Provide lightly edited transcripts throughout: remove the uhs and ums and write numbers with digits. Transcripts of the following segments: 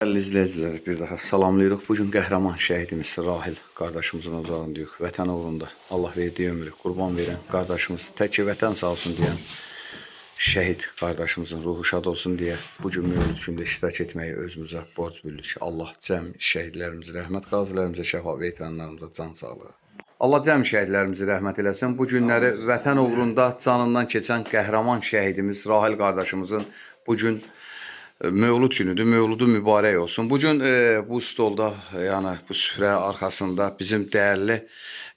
Dəyərli izləyicilər, bir daha salamlayırıq. Bugün qəhrəman şəhidimiz Rahil qardaşımızın ocağındayıq. Vətən uğrunda Allah verdiyi ömrü qurban verən qardaşımız, tək ki vətən sağ olsun deyən şəhid qardaşımızın ruhu şad olsun deyə bugün mövlüd gündə iştirak etməyi özümüzə borc bildik. Allah cəm şəhidlərimizə rəhmət, qazilərimizə şəfa, veteranlarımıza can sağlığı. Allah cəm şəhidlərimizi rəhmət eləsin. Bu günləri vətən uğrunda canından keçən qəhrəman şəhidimiz Rahil qardaşımızın bugün Mövlud günüdür. Mövludu mübarək olsun. Bugün bu stolda, yəni bu süfrə arxasında bizim dəyərli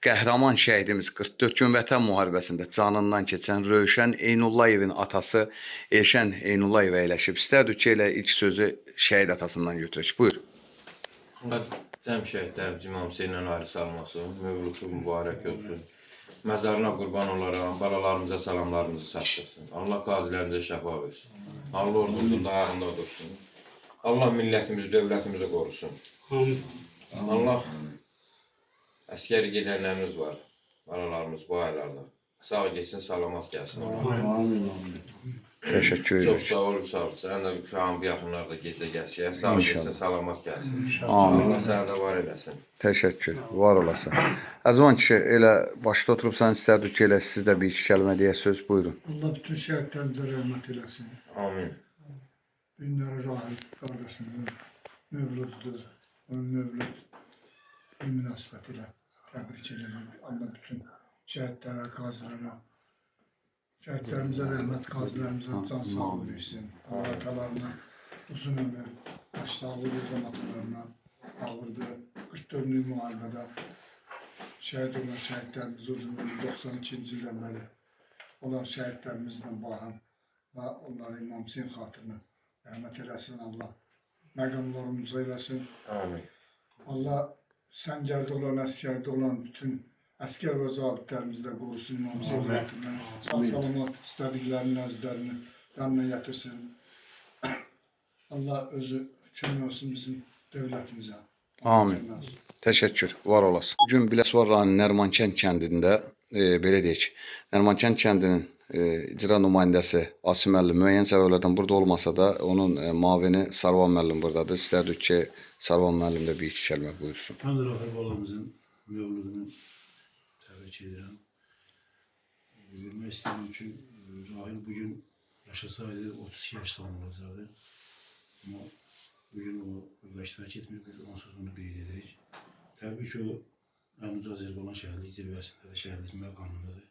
qəhrəman şəhidimiz 44 gün vətən müharibəsində canından keçən Rövşən Eynullayevin atası Elşən Eynullayev əyləşib. İstərdik ki, elə ilk sözü şəhid atasından götürək. Buyur. Cəm şəhidlərimiz İmam Hüseynin ayrı salmasın, mövludu mübarək olsun. Məzarına qurban olarak balalarımıza salamlarımızı çatdırsın. Allah qazilərimizə şəfa versin. Allah ordumuzun dayağında dursun. Allah millətimizi, dövlətimizi qorusun. Allah əskəri gedənlərimiz var. Balalarımız bu aylarda. Sağ geçsin, salamat gəlsin. Təşəkkür Çox edirik. sağ ol, sağ ol. Sən də şu an bu yaxınlarda gecə gəlsin. Sağ geçsin, salamat gəlsin. Amin. Allah sənə də var eləsin. Təşəkkür. Var olasın. Əzvan kişi, elə başda oturub sən istərdik ki, elə siz də bir iki kəlmə deyə söz buyurun. Allah bütün şəhidlərimizə rəhmət eləsin. Amin. Günləri Rahil qardaşımın mövlududur. Onun mövlud münasibət ilə təbrik edirəm. Allah bütün şəhidlərə, qazilərə, şəhidlərimizə rəhmət, qazilərimizə can sağlığı versin. Allah atalarına uzun ömür, baş sağlığı versin atalarına. Ağırdı 44 il müharibədə şəhid olan şəhidlərimiz uzun ömür 92-ci ildən bəri olan şəhidlərimizlə bağın və onları İmam Hüseyin xatirinə rəhmət eləsin. Allah məqamlarımızı eləsin. Amin. Allah səngərdə olan, əskərdə olan bütün əskər və zabitlərimizi də qorusun. İmam Hüseyin xatirinə sağ-salamat istədiklərinin əzlərini yanına gətirsin. Allah özü kömək olsun bizim dövlətimizə. Amin. Təşəkkür. Var olasın. Bugün Biləsuvar rayonunun Nərmankənd kəndində, belə deyək, Nərmankənd kəndinin icra nümayəndəsi Asim müəllim müəyyən səbəblərdən burada olmasa da, onun mavini Sarvan müəllim buradadır. İstərdik ki, Sarvan müəllim də bir iki kəlmə buyursun. Mən də Rahil balamızın mövludunu təbrik edirəm. Bilmək istəyirəm ki, Rahil bugün yaşasaydı 32 yaşda olacaqdı. Amma bugün o burada iştirak etmir, biz onsuz bunu qeyd edirik. Təbii ki, o ən uca Azərbaycan şəhərlik zirvəsindədir, şəhərlik məqamındadır.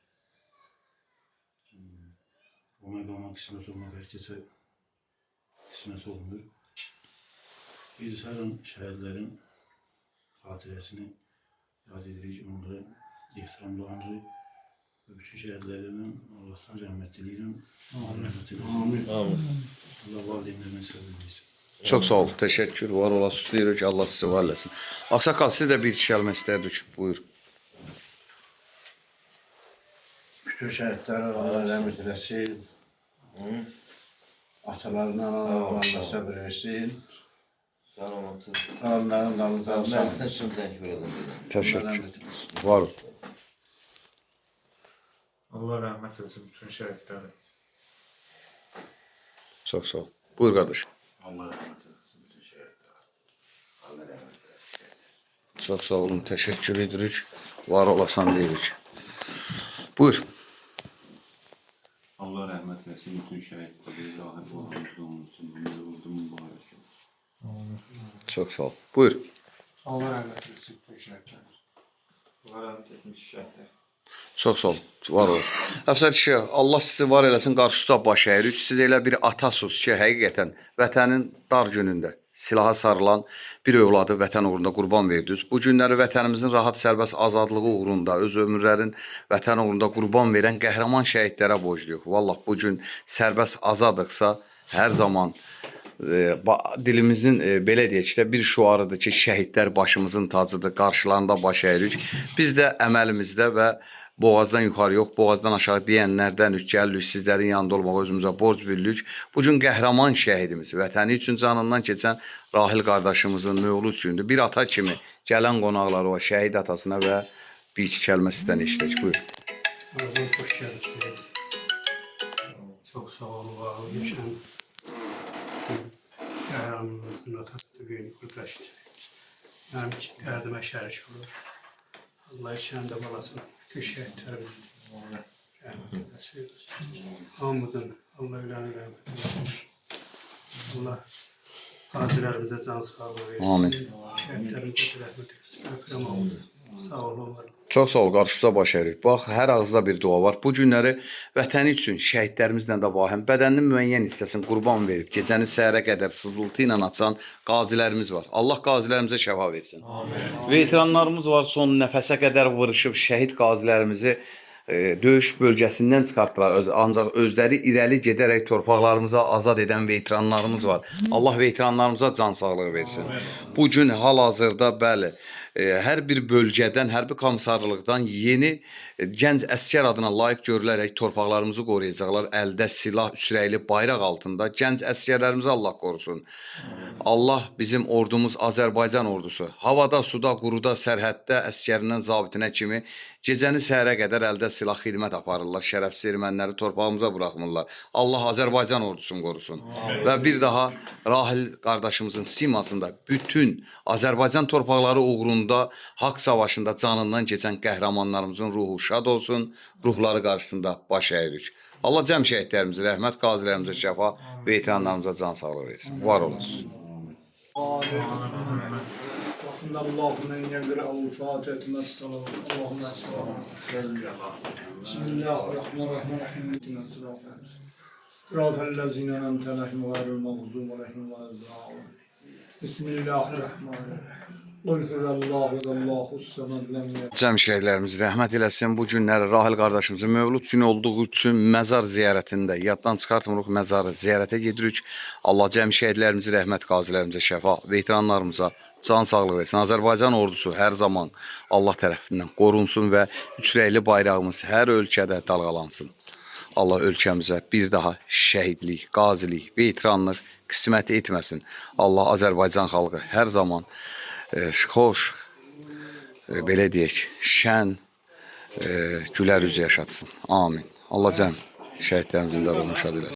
O məqama qismət olmaq hər keçə qismət olunur. Biz hər an şəhərlərin xatirəsini yad edirik, onları ehtiramlanırıq və bütün şəhərlərindən Allah'tan rəhmət diləyirəm. Allah rəhmət eləsin. Allah valideynlərinə səbir versin. Çox sağ ol. Təşəkkür. Var olasınız. Deyirik ki, Allah sizi var eləsin. Ağsaqqal, siz də bir iki kəlmə istərdik. Buyur. Bütün şəhidlərə Allah rəhmət eləsin. Atalarına, analarına səbir versin. Salamatsın. Qalanların dalınca Sen şimdi təkbir edin. Təşəkkür. Var ol. Allah rəhmət etsin bütün şəhidlərə. Çox sağ ol. Buyur qardaş. Allah rəhmət eləsin bütün şəhidlərə. Allah rəhmət eləsin. Çox sağ olun. Təşəkkür edirik. Var olasan deyirik. Buyur. Allah rəhmət versin bütün şəhidlərə, Rahil balamızın olsun, mövludu mübarək olsun. Çox sağ ol. Buyur. Allah rəhmət eləsin bütün şəhidlərə. Allah rəhmət etsin şəhidlər. Çox sağ ol. Var ol. Əfsər kişi, Allah sizi var eləsin, qarşıda baş əyirik. Siz elə bir atasınız ki, həqiqətən vətənin dar günündə silaha sarılan bir övladı vətən uğrunda qurban verdiniz. Bu günləri vətənimizin rahat, sərbəst azadlığı uğrunda, öz ömürlərin vətən uğrunda qurban verən qəhrəman şəhidlərə borcluyuq. Vallah, bu gün sərbəst azadıqsa, hər zaman dilimizin belə deyək ki, bir şuarıdır ki, şəhidlər başımızın tacıdır, qarşılarında baş əyirik. Biz də əməlimizdə və boğazdan yuxarı yox, boğazdan aşağı deyənlərdən gəlirik, sizlərin yanında olmağa özümüzə borc bilirik. Bugün qəhrəman şəhidimiz, vətəni üçün canından keçən Rahil qardaşımızın mövlud gündür. Bir ata kimi gələn qonaqları o şəhid atasına və bir iki kəlmə sizdən eşitək. Buyur. Hoş geldiniz. Çok sağ olun, var olun. Qəhrəmanımızın atasını qeyd qurdaşdı. Mənim üçün dərdimə şərik olur. Allah içəndə balasını, bütün şəhidlərimizin rəhmət eləsin. Hamımızın Allah öləni rəhmət eləsin. Allah qazilərimizə can sağlığı versin. Amin. Şəhidlərimizə rəhmət eləsin. Öpürəm hamımızı. Sağ olun, var olun. Çox sağ ol, qarşınızda baş əyirik. Bax, hər ağızda bir dua var. Bu günləri vətəni üçün şəhidlərimizlə də vahəm bədəninin müəyyən hissəsini qurban verib, gecəni səhərə qədər sızıltı ilə açan qazilərimiz var. Allah qazilərimizə şəfa versin. Amin. Veteranlarımız var, son nəfəsə qədər vuruşub şəhid qazilərimizi döyüş bölgəsindən çıxartdılar. Ancaq özləri irəli gedərək torpaqlarımıza azad edən veteranlarımız var. Allah veteranlarımıza can sağlığı versin. Bu gün hal-hazırda bəli, hər bir bölgədən, hərbi komissarlıqdan yeni gənc əsgər adına layiq görülərək torpaqlarımızı qoruyacaqlar. Əldə silah, üsrəyli bayraq altında gənc əsgərlərimizi Allah qorusun. Allah bizim ordumuz Azərbaycan ordusu. Havada, suda, quruda, sərhəddə əsgərindən zabitinə kimi gecəni səhərə qədər əldə silah xidmət aparırlar. Şərəfsiz erməniləri torpağımıza buraxmırlar. Allah Azərbaycan ordusunu qorusun. Və bir daha Rahil qardaşımızın simasında bütün Azərbaycan torpaqları uğrunda haqq savaşında canından keçən qəhrəmanlarımızın ruhu şad olsun. Ruhları qarşısında baş əyirik. Allah cəm şəhidlərimizə rəhmət, qazilərimizə şəfa, veteranlarımıza can sağlığı versin. Var olasın. وقنا الله من يقرأ الفاتحة مع الصلاة اللهم صل بسم الله الرحمن الرحيم صراط الذين أنعمت عليهم غير المغضوب عليهم ولا الضالين بسم الله الرحمن الرحيم قل هو الله الله الصمد لم يلد Cəm şəhidlərimiz rəhmət eləsin. Bu günləri Rahil qardaşımızın mövlud günü olduğu üçün məzar ziyarətində yaddan çıxartmırıq, məzarı ziyarətə gedirik. Allah cəm şəhidlərimizi rəhmət, qazilərimizə şəfa, veteranlarımıza can sağlığı versin. Azərbaycan ordusu hər zaman Allah tərəfindən qorunsun və üçrəkli bayrağımız hər ölkədə dalğalansın. Allah ölkəmizə bir daha şəhidlik, qazilik, veteranlıq qismət etməsin. Allah Azərbaycan xalqı hər zaman xoş, belə deyək, şən, gülər üz yaşatsın. Amin. Allah cəm şəhidlərimizin də ruhunu şad eləsin.